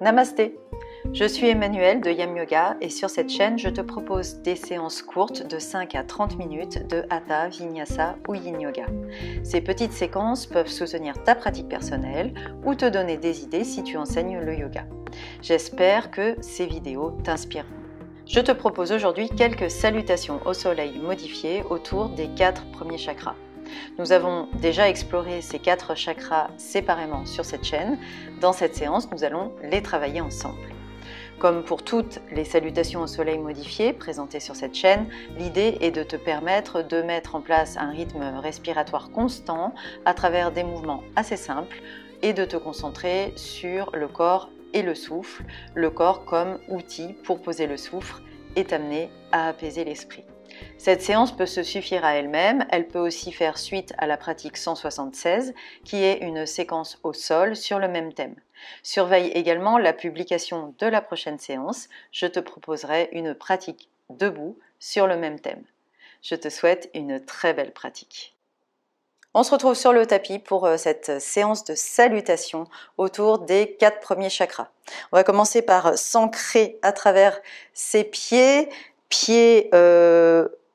Namasté, je suis Emmanuelle de Yam Yoga et sur cette chaîne, je te propose des séances courtes de 5 à 30 minutes de Hatha, Vinyasa ou Yin Yoga. Ces petites séquences peuvent soutenir ta pratique personnelle ou te donner des idées si tu enseignes le yoga. J'espère que ces vidéos t'inspireront. Je te propose aujourd'hui quelques salutations au soleil modifiées autour des 4 premiers chakras. Nous avons déjà exploré ces 4 chakras séparément sur cette chaîne. Dans cette séance, nous allons les travailler ensemble. Comme pour toutes les salutations au soleil modifiées présentées sur cette chaîne, l'idée est de te permettre de mettre en place un rythme respiratoire constant à travers des mouvements assez simples et de te concentrer sur le corps et le souffle, le corps comme outil pour poser le souffle et t'amener à apaiser l'esprit. Cette séance peut se suffire à elle-même, elle peut aussi faire suite à la pratique 176, qui est une séquence au sol sur le même thème. Surveille également la publication de la prochaine séance, je te proposerai une pratique debout sur le même thème. Je te souhaite une très belle pratique. On se retrouve sur le tapis pour cette séance de salutation autour des 4 premiers chakras. On va commencer par s'ancrer à travers ses pieds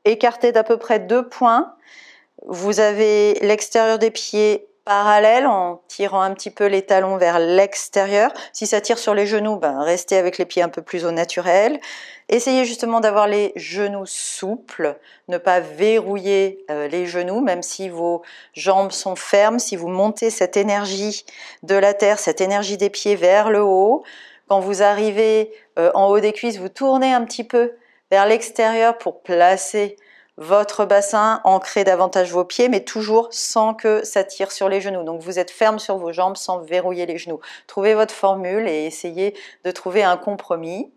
écartés d'à peu près 2 points. Vous avez l'extérieur des pieds parallèle en tirant un petit peu les talons vers l'extérieur. Si ça tire sur les genoux, restez avec les pieds un peu plus au naturel. Essayez justement d'avoir les genoux souples, ne pas verrouiller les genoux, même si vos jambes sont fermes. Si vous montez cette énergie de la terre, cette énergie des pieds vers le haut, quand vous arrivez en haut des cuisses, vous tournez un petit peu vers l'extérieur pour placer votre bassin, ancrez davantage vos pieds, mais toujours sans que ça tire sur les genoux. Donc vous êtes ferme sur vos jambes sans verrouiller les genoux. Trouvez votre formule et essayez de trouver un compromis.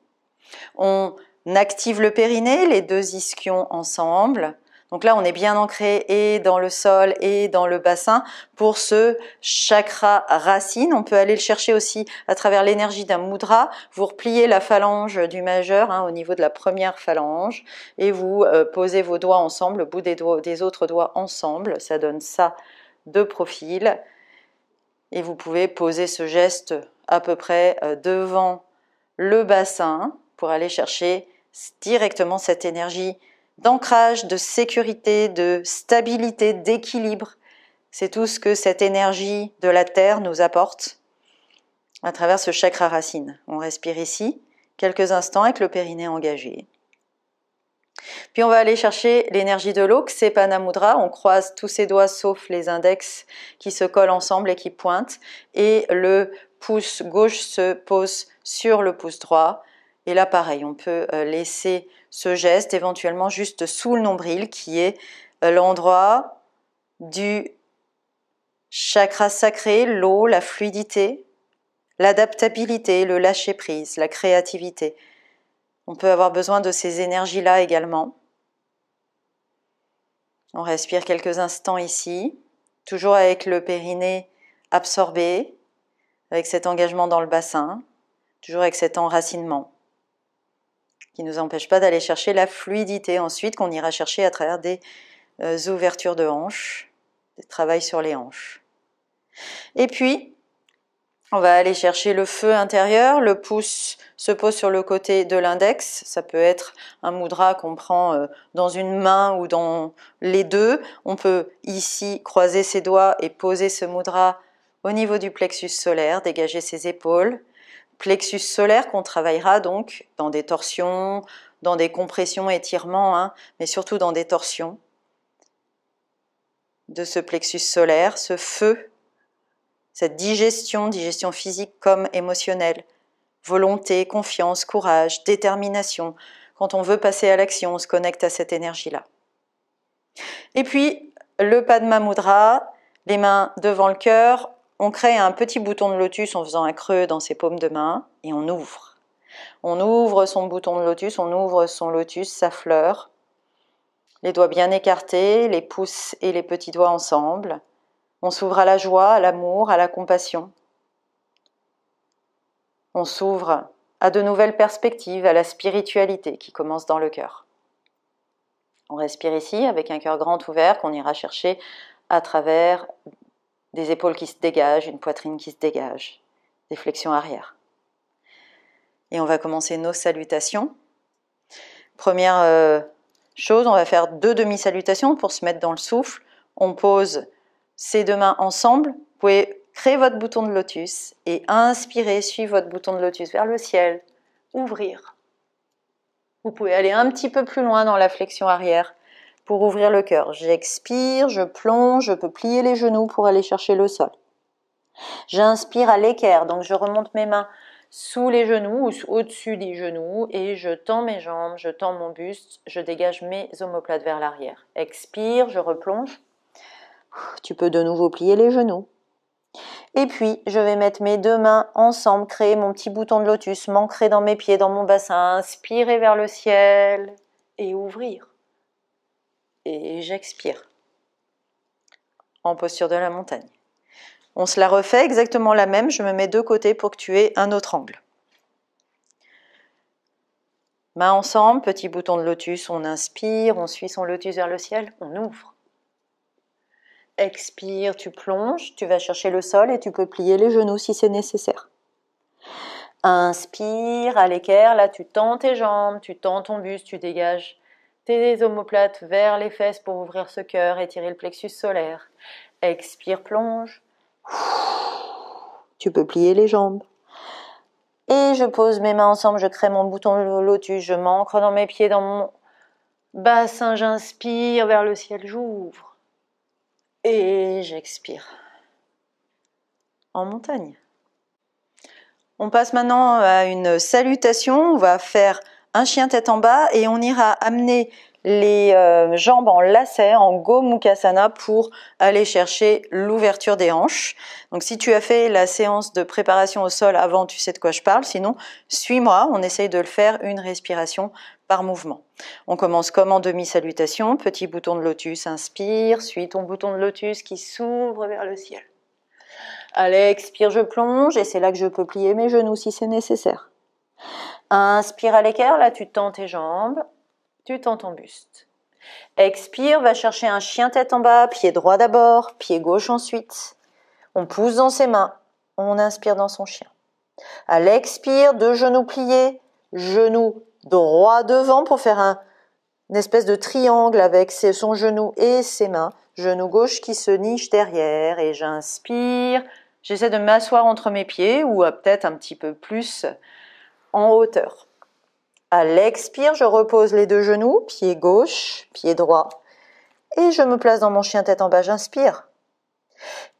On active le périnée, les 2 ischions ensemble. Donc là, on est bien ancré et dans le sol et dans le bassin. Pour ce chakra racine, on peut aller le chercher aussi à travers l'énergie d'un mudra. Vous repliez la phalange du majeur au niveau de la première phalange et vous posez vos doigts ensemble, le bout des autres doigts ensemble. Ça donne ça de profil. Et vous pouvez poser ce geste à peu près devant le bassin pour aller chercher directement cette énergie d'ancrage, de sécurité, de stabilité, d'équilibre. C'est tout ce que cette énergie de la terre nous apporte à travers ce chakra racine. On respire ici quelques instants avec le périnée engagé. Puis on va aller chercher l'énergie de l'eau, Ksepana Mudra. On croise tous ses doigts sauf les index qui se collent ensemble et qui pointent. Et le pouce gauche se pose sur le pouce droit. Et là, pareil, on peut laisser ce geste éventuellement juste sous le nombril qui est l'endroit du chakra sacré, l'eau, la fluidité, l'adaptabilité, le lâcher-prise, la créativité. On peut avoir besoin de ces énergies-là également. On respire quelques instants ici, toujours avec le périnée absorbé, avec cet engagement dans le bassin, toujours avec cet enracinement, qui ne nous empêche pas d'aller chercher la fluidité ensuite qu'on ira chercher à travers des ouvertures de hanches, des travails sur les hanches. Et puis, on va aller chercher le feu intérieur, le pouce se pose sur le côté de l'index, ça peut être un mudra qu'on prend dans une main ou dans les deux. On peut ici croiser ses doigts et poser ce mudra au niveau du plexus solaire, dégager ses épaules. Plexus solaire qu'on travaillera donc dans des torsions, dans des compressions, étirements, mais surtout dans des torsions de ce plexus solaire, ce feu, cette digestion physique comme émotionnelle, volonté, confiance, courage, détermination. Quand on veut passer à l'action, on se connecte à cette énergie-là. Et puis, le Padma Mudra, les mains devant le cœur, on crée un petit bouton de lotus en faisant un creux dans ses paumes de main et on ouvre. On ouvre son bouton de lotus, on ouvre son lotus, sa fleur. Les doigts bien écartés, les pouces et les petits doigts ensemble. On s'ouvre à la joie, à l'amour, à la compassion. On s'ouvre à de nouvelles perspectives, à la spiritualité qui commence dans le cœur. On respire ici avec un cœur grand ouvert qu'on ira chercher à travers des épaules qui se dégagent, une poitrine qui se dégage, des flexions arrière. Et on va commencer nos salutations. Première chose, on va faire 2 demi-salutations pour se mettre dans le souffle. On pose ses 2 mains ensemble. Vous pouvez créer votre bouton de lotus et inspirer, suivre votre bouton de lotus vers le ciel. Ouvrir. Vous pouvez aller un petit peu plus loin dans la flexion arrière pour ouvrir le cœur. J'expire, je plonge, je peux plier les genoux pour aller chercher le sol. J'inspire à l'équerre, donc je remonte mes mains sous les genoux ou au-dessus des genoux et je tends mes jambes, je tends mon buste, je dégage mes omoplates vers l'arrière. Expire, je replonge. Tu peux de nouveau plier les genoux. Et puis, je vais mettre mes 2 mains ensemble, créer mon petit bouton de lotus, m'ancrer dans mes pieds, dans mon bassin, inspirer vers le ciel et ouvrir. Et j'expire en posture de la montagne. On se la refait exactement la même, je me mets de côté pour que tu aies un autre angle. Mains ensemble, petit bouton de lotus, on inspire, on suit son lotus vers le ciel, on ouvre. Expire, tu plonges, tu vas chercher le sol et tu peux plier les genoux si c'est nécessaire. Inspire à l'équerre, là tu tends tes jambes, tu tends ton buste, tu dégages tes omoplates vers les fesses pour ouvrir ce cœur et tirer le plexus solaire. Expire, plonge. Tu peux plier les jambes. Et je pose mes mains ensemble, je crée mon bouton de lotus, je m'ancre dans mes pieds, dans mon bassin, j'inspire vers le ciel, j'ouvre. Et j'expire. En montagne. On passe maintenant à une salutation, on va faire un chien tête en bas et on ira amener les jambes en lacet, en Gomukhasana pour aller chercher l'ouverture des hanches. Donc si tu as fait la séance de préparation au sol avant, tu sais de quoi je parle, sinon suis-moi, on essaye de le faire une respiration par mouvement. On commence comme en demi-salutation, petit bouton de lotus, inspire, suis ton bouton de lotus qui s'ouvre vers le ciel. Allez, expire, je plonge et c'est là que je peux plier mes genoux si c'est nécessaire. Inspire à l'équerre, là tu tends tes jambes, tu tends ton buste. Expire, va chercher un chien tête en bas, pied droit d'abord, pied gauche ensuite. On pousse dans ses mains, on inspire dans son chien. À l'expire, 2 genoux pliés, genou droit devant pour faire une espèce de triangle avec son genou et ses mains. Genou gauche qui se niche derrière et j'inspire. J'essaie de m'asseoir entre mes pieds ou peut-être un petit peu plus en hauteur. À l'expire, je repose les 2 genoux, pied gauche, pied droit. Et je me place dans mon chien tête en bas, j'inspire.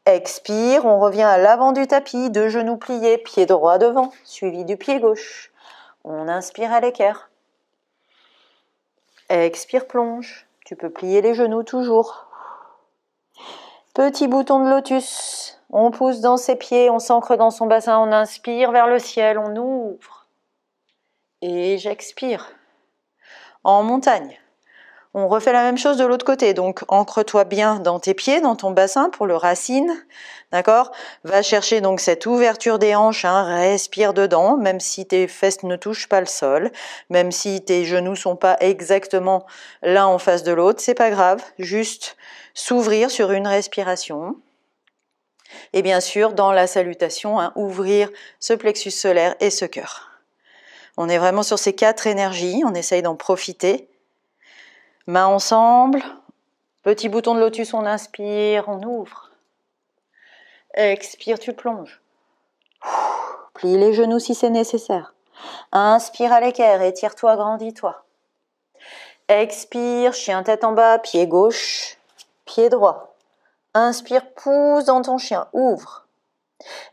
Expire, on revient à l'avant du tapis, 2 genoux pliés, pied droit devant, suivi du pied gauche. On inspire à l'équerre. Expire, plonge. Tu peux plier les genoux toujours. Petit bouton de lotus. On pousse dans ses pieds, on s'ancre dans son bassin, on inspire vers le ciel, on ouvre. Et j'expire. En montagne. On refait la même chose de l'autre côté. Donc, ancre-toi bien dans tes pieds, dans ton bassin pour le racine. D'accord ? Va chercher donc cette ouverture des hanches, hein, respire dedans, même si tes fesses ne touchent pas le sol, même si tes genoux sont pas exactement l'un en face de l'autre, c'est pas grave. Juste s'ouvrir sur une respiration. Et bien sûr, dans la salutation, hein, ouvrir ce plexus solaire et ce cœur. On est vraiment sur ces 4 énergies, on essaye d'en profiter. Mains ensemble, petit bouton de lotus, on inspire, on ouvre. Expire, tu plonges. Plie les genoux si c'est nécessaire. Inspire à l'équerre, étire-toi, grandis-toi. Expire, chien tête en bas, pied gauche, pied droit. Inspire, pousse dans ton chien, ouvre.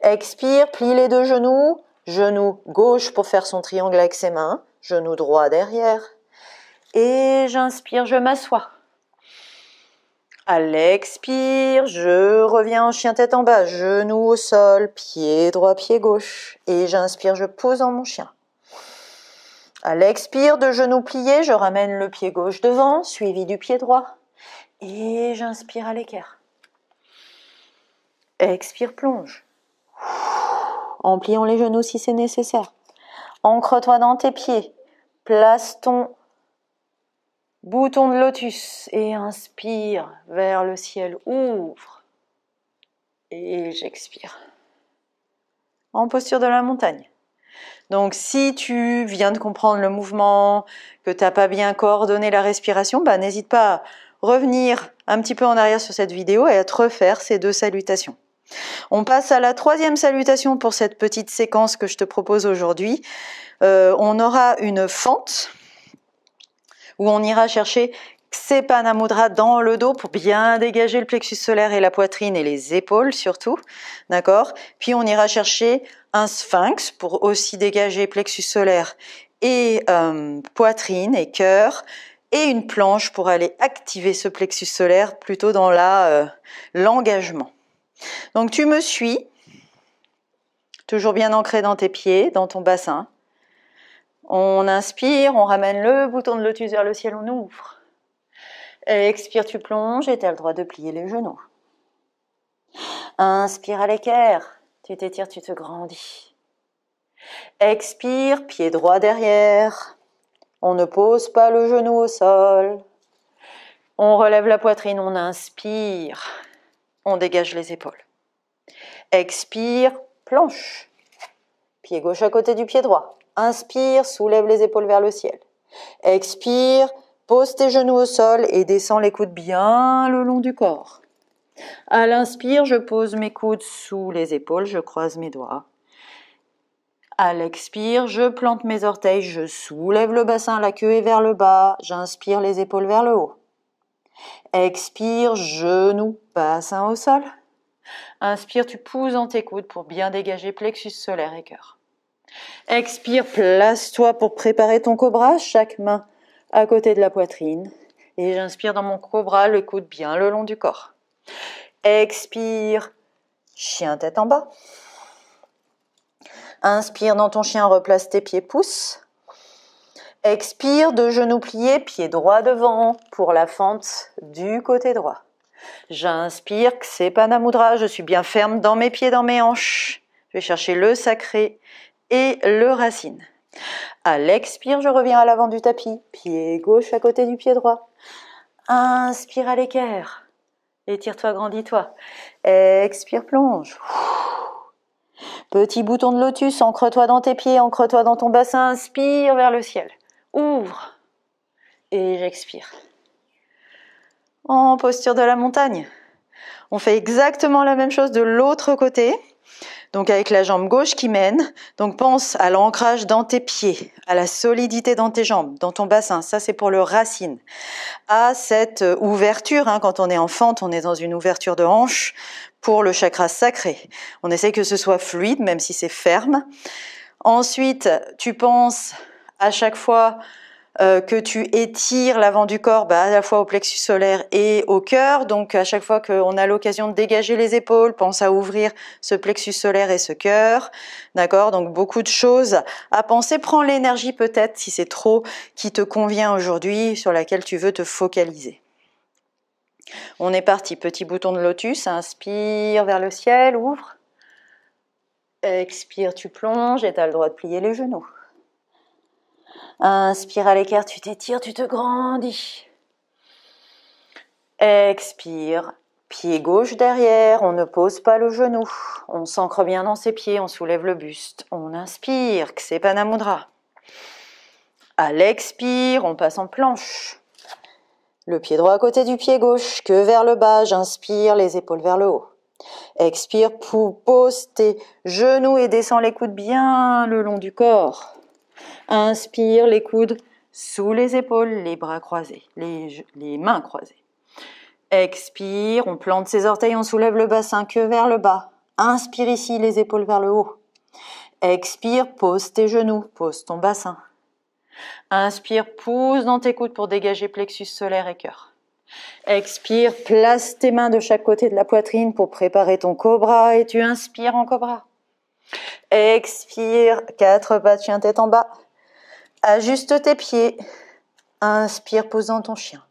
Expire, plie les 2 genoux, genou gauche pour faire son triangle avec ses mains, genou droit derrière. Et j'inspire, je m'assois. À l'expire, je reviens en chien tête en bas, genou au sol, pied droit, pied gauche. Et j'inspire, je pose dans mon chien. À l'expire, 2 genoux pliés, je ramène le pied gauche devant, suivi du pied droit. Et j'inspire à l'équerre. Expire, plonge. En pliant les genoux si c'est nécessaire. Ancre-toi dans tes pieds. Place ton bouton de lotus et inspire vers le ciel. Ouvre. Et j'expire. En posture de la montagne. Donc si tu viens de comprendre le mouvement, que tu n'as pas bien coordonné la respiration, bah, n'hésite pas à revenir un petit peu en arrière sur cette vidéo et à te refaire ces 2 salutations. On passe à la 3e salutation pour cette petite séquence que je te propose aujourd'hui. On aura une fente où on ira chercher Ksepana Mudra dans le dos pour bien dégager le plexus solaire et la poitrine et les épaules surtout, d'accord? Puis on ira chercher un sphinx pour aussi dégager plexus solaire et poitrine et cœur, et une planche pour aller activer ce plexus solaire plutôt dans l'engagement. Donc tu me suis, toujours bien ancré dans tes pieds, dans ton bassin. On inspire, on ramène le bouton de lotus vers le ciel, on ouvre. Expire, tu plonges et tu as le droit de plier les genoux. Inspire à l'équerre, tu t'étires, tu te grandis. Expire, pied droit derrière. On ne pose pas le genou au sol. On relève la poitrine, on inspire. On dégage les épaules. Expire, planche. Pied gauche à côté du pied droit. Inspire, soulève les épaules vers le ciel. Expire, pose tes genoux au sol et descends les coudes bien le long du corps. À l'inspire, je pose mes coudes sous les épaules, je croise mes doigts. À l'expire, je plante mes orteils, je soulève le bassin, la queue est vers le bas, j'inspire les épaules vers le haut. Expire, genoux, bassin au sol. Inspire, tu pousses dans tes coudes pour bien dégager plexus solaire et cœur. Expire, place-toi pour préparer ton cobra, chaque main à côté de la poitrine. Et j'inspire dans mon cobra, le coude bien le long du corps. Expire, chien tête en bas. Inspire dans ton chien, replace tes pieds pouces. Expire, de genoux pliés, pied droit devant pour la fente du côté droit. J'inspire, Ksepana Mudra, je suis bien ferme dans mes pieds, dans mes hanches. Je vais chercher le sacré et le racine. À l'expire, je reviens à l'avant du tapis, pied gauche à côté du pied droit. Inspire à l'équerre, étire-toi, grandis-toi. Expire, plonge. Petit bouton de lotus, ancre-toi dans tes pieds, ancre-toi dans ton bassin, inspire vers le ciel. Ouvre et j'expire. En posture de la montagne. On fait exactement la même chose de l'autre côté. Donc avec la jambe gauche qui mène. Donc pense à l'ancrage dans tes pieds, à la solidité dans tes jambes, dans ton bassin. Ça c'est pour le racine. À cette ouverture, quand on est en fente, on est dans une ouverture de hanche pour le chakra sacré. On essaie que ce soit fluide, même si c'est ferme. Ensuite, tu penses à chaque fois que tu étires l'avant du corps, à la fois au plexus solaire et au cœur. Donc à chaque fois qu'on a l'occasion de dégager les épaules, pense à ouvrir ce plexus solaire et ce cœur. D'accord? Donc beaucoup de choses à penser. Prends l'énergie peut-être, si c'est trop, qui te convient aujourd'hui, sur laquelle tu veux te focaliser. On est parti. Petit bouton de lotus. Inspire vers le ciel, ouvre. Expire, tu plonges et tu as le droit de plier les genoux. Inspire à l'équerre, tu t'étires, tu te grandis. Expire, pied gauche derrière, on ne pose pas le genou. On s'ancre bien dans ses pieds, on soulève le buste. On inspire, Ksepana Mudra. À l'expire, on passe en planche. Le pied droit à côté du pied gauche, queue vers le bas, j'inspire, les épaules vers le haut. Expire, pose tes genoux et descends les coudes bien le long du corps. Inspire, les coudes sous les épaules, les bras croisés, les mains croisées. Expire, on plante ses orteils, on soulève le bassin, queue vers le bas. Inspire ici, les épaules vers le haut. Expire, pose tes genoux, pose ton bassin. Inspire, pousse dans tes coudes pour dégager plexus solaire et cœur. Expire, place tes mains de chaque côté de la poitrine pour préparer ton cobra et tu inspires en cobra. Expire, 4 pattes, chien tête en bas. Ajuste tes pieds. Inspire, pose dans ton chien.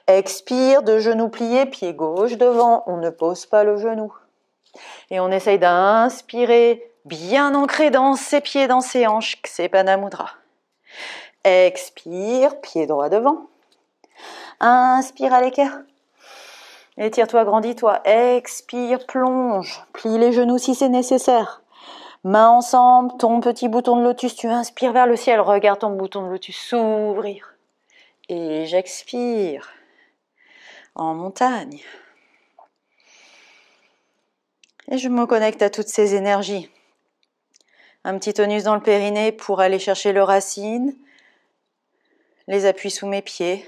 Expire, de genoux pliés, pied gauche devant. On ne pose pas le genou. Et on essaye d'inspirer, bien ancré dans ses pieds, dans ses hanches. Ksepana Mudra. Expire, pied droit devant. Inspire à l'équerre. Étire-toi, grandis-toi. Expire, plonge. Plie les genoux si c'est nécessaire. Mains ensemble, ton petit bouton de lotus. Tu inspires vers le ciel. Regarde ton bouton de lotus s'ouvrir. Et j'expire. En montagne. Et je me connecte à toutes ces énergies. Un petit tonus dans le périnée pour aller chercher le racine. Les appuis sous mes pieds.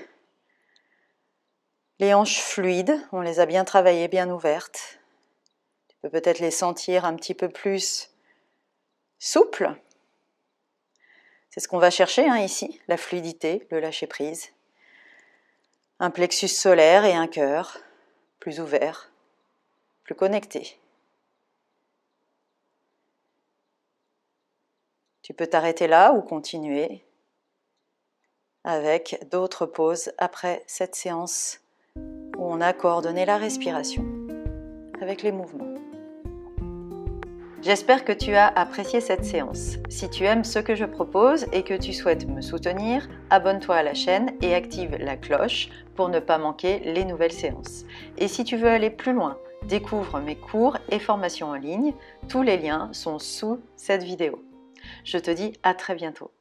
Les hanches fluides, on les a bien travaillées, bien ouvertes. Tu peux peut-être les sentir un petit peu plus souples. C'est ce qu'on va chercher ici, la fluidité, le lâcher-prise. Un plexus solaire et un cœur plus ouvert, plus connecté. Tu peux t'arrêter là ou continuer avec d'autres pauses après cette séance où on a coordonné la respiration avec les mouvements. J'espère que tu as apprécié cette séance. Si tu aimes ce que je propose et que tu souhaites me soutenir, abonne-toi à la chaîne et active la cloche pour ne pas manquer les nouvelles séances. Et si tu veux aller plus loin, découvre mes cours et formations en ligne. Tous les liens sont sous cette vidéo. Je te dis à très bientôt.